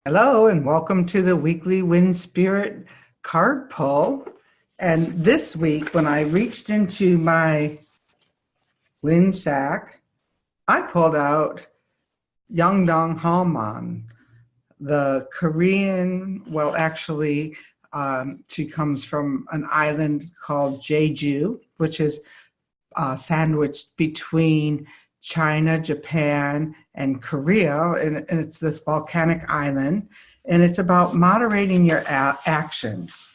Hello and welcome to the weekly Wind Spirit card pull. And this week, when I reached into my wind sack, I pulled out Yeongdeung Hamang, the Korean, she comes from an island called Jeju, which is sandwiched between China, Japan, and Korea, and it's this volcanic island, and it's about moderating your actions.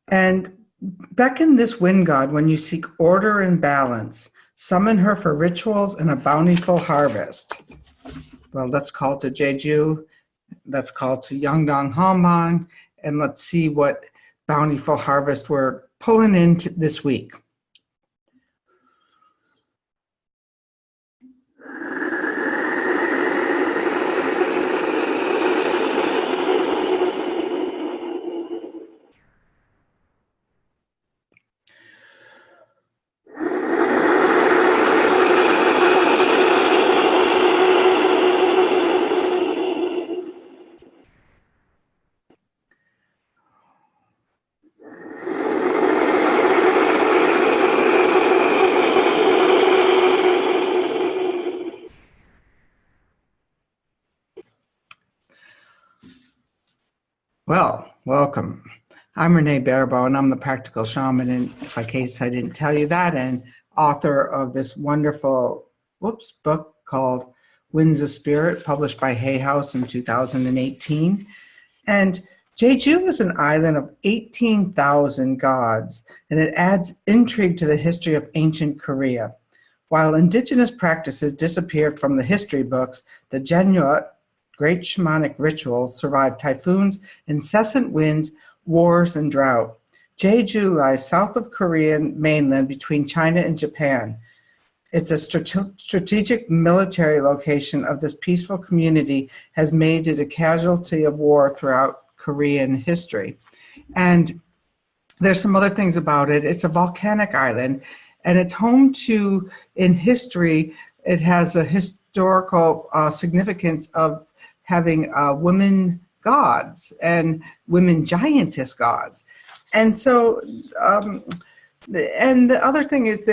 And beckon this wind god when you seek order and balance. Summon her for rituals and a bountiful harvest. Well, let's call to Jeju. Let's call to Yeongdeung Hamang, and let's see what bountiful harvest we're pulling into this week. Well, welcome. I'm Renee Baribeau, and I'm the Practical Shaman, and in case I didn't tell you that, and author of this wonderful book called Winds of Spirit, published by Hay House in 2018. And Jeju is an island of 18,000 gods, and it adds intrigue to the history of ancient Korea. While indigenous practices disappeared from the history books, the Genuine great shamanic rituals survived typhoons, incessant winds, wars, and drought. Jeju lies south of Korean mainland between China and Japan. It's a strategic military location of this peaceful community has made it a casualty of war throughout Korean history. And there's some other things about it. It's a volcanic island, and it's home to, in history, it has a historical significance of having women gods and women giantess gods. And so, and the other thing is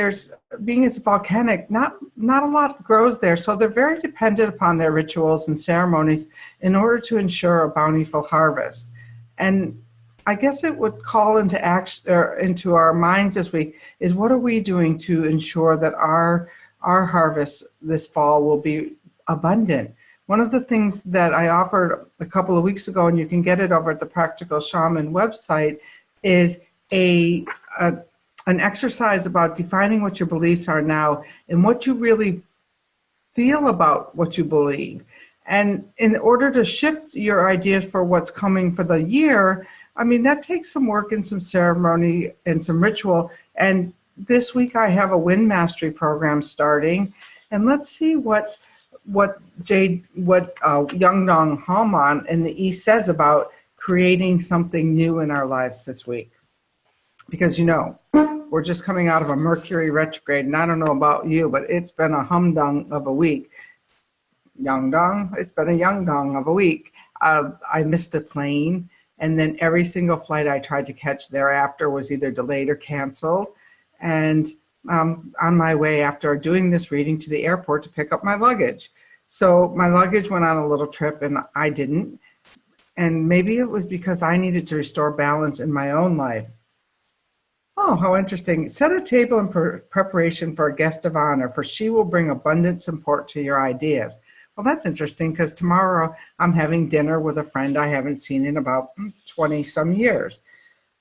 being it's volcanic, not a lot grows there. So they're very dependent upon their rituals and ceremonies in order to ensure a bountiful harvest. And I guess it would call into action, or into our minds this week, is what are we doing to ensure that our harvest this fall will be abundant? One of the things that I offered a couple of weeks ago, and you can get it over at the Practical Shaman website, is an exercise about defining what your beliefs are now and what you really feel about what you believe. And in order to shift your ideas for what's coming for the year, I mean, that takes some work and some ceremony and some ritual. And this week I have a wind mastery program starting, and let's see what Yeongdeung Hamang in the East says about creating something new in our lives this week. Because, you know, we're just coming out of a Mercury retrograde, and I don't know about you, but it's been a humdung of a week. It's been a Yeongdeung of a week. I missed a plane, and then every single flight I tried to catch thereafter was either delayed or canceled. And on my way after doing this reading to the airport to pick up my luggage. So my luggage went on a little trip and I didn't. And maybe it was because I needed to restore balance in my own life. Oh, how interesting. Set a table in preparation for a guest of honor, for she will bring abundant support to your ideas. Well, that's interesting because tomorrow I'm having dinner with a friend I haven't seen in about 20 some years.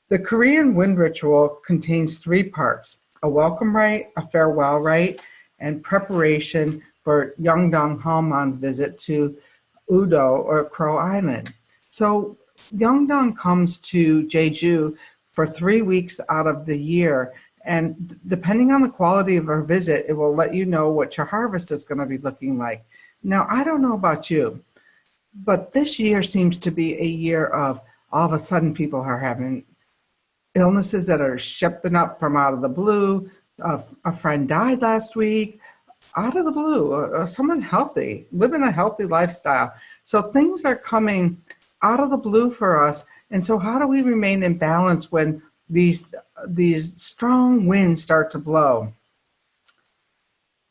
The Korean wind ritual contains 3 parts: a welcome rite, a farewell rite, and preparation for Yeongdeung Hamang's visit to Udo, or Crow Island. So Yeongdeung comes to Jeju for 3 weeks out of the year, and depending on the quality of her visit, it will let you know what your harvest is going to be looking like. Now, I don't know about you, but this year seems to be a year of all of a sudden people are having illnesses that are shipping up from out of the blue. A friend died last week. out of the blue, someone healthy, living a healthy lifestyle. So things are coming out of the blue for us. And so how do we remain in balance when these strong winds start to blow?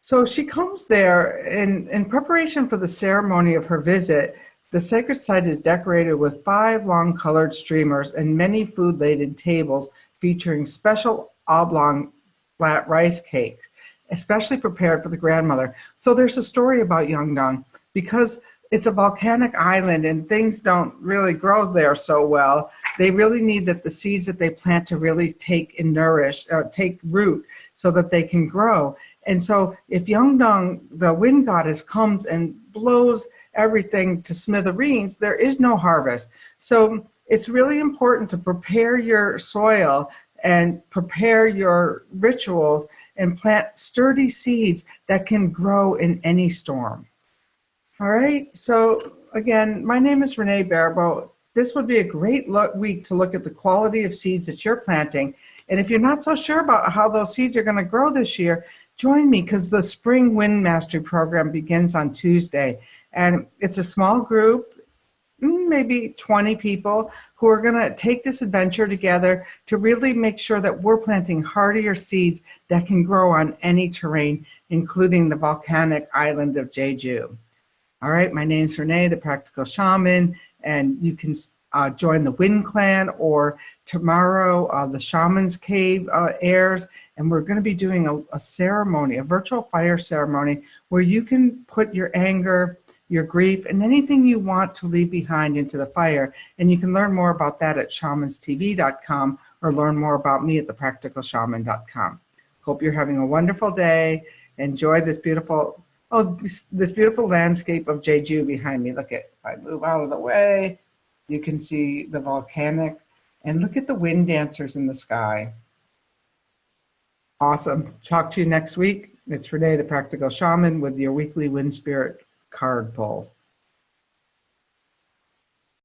So she comes there in preparation for the ceremony of her visit. The sacred site is decorated with 5 long colored streamers and many food-laden tables featuring special oblong flat rice cakes, especially prepared for the grandmother. So there's a story about Yeongdeung because it's a volcanic island and things don't really grow there so well. They really need that the seeds that they plant to really take and nourish, take root so that they can grow. And so if Yeongdeung, the wind goddess, comes and blows everything to smithereens, there is no harvest. So it's really important to prepare your soil and prepare your rituals and plant sturdy seeds that can grow in any storm. All right, so again, my name is Renee Baribeau. This would be a great week to look at the quality of seeds that you're planting. And if you're not so sure about how those seeds are going to grow this year, join me because the Spring Wind Mastery Program begins on Tuesday. And it's a small group, maybe 20 people, who are going to take this adventure together to really make sure that we're planting hardier seeds that can grow on any terrain, including the volcanic island of Jeju. All right, my name's Renee, the Practical Shaman, and you can join the Wind Clan, or tomorrow the Shaman's Cave airs, and we're going to be doing a ceremony, a virtual fire ceremony, where you can put your anger, your grief, and anything you want to leave behind into the fire. And you can learn more about that at shamanstv.com or learn more about me at thepracticalshaman.com. Hope you're having a wonderful day. Enjoy this beautiful this beautiful landscape of Jeju behind me. Look at, if I move out of the way, you can see the volcanic, and look at the wind dancers in the sky. Awesome. Talk to you next week. It's Renee, the Practical Shaman, with your weekly Wind Spirit card pull.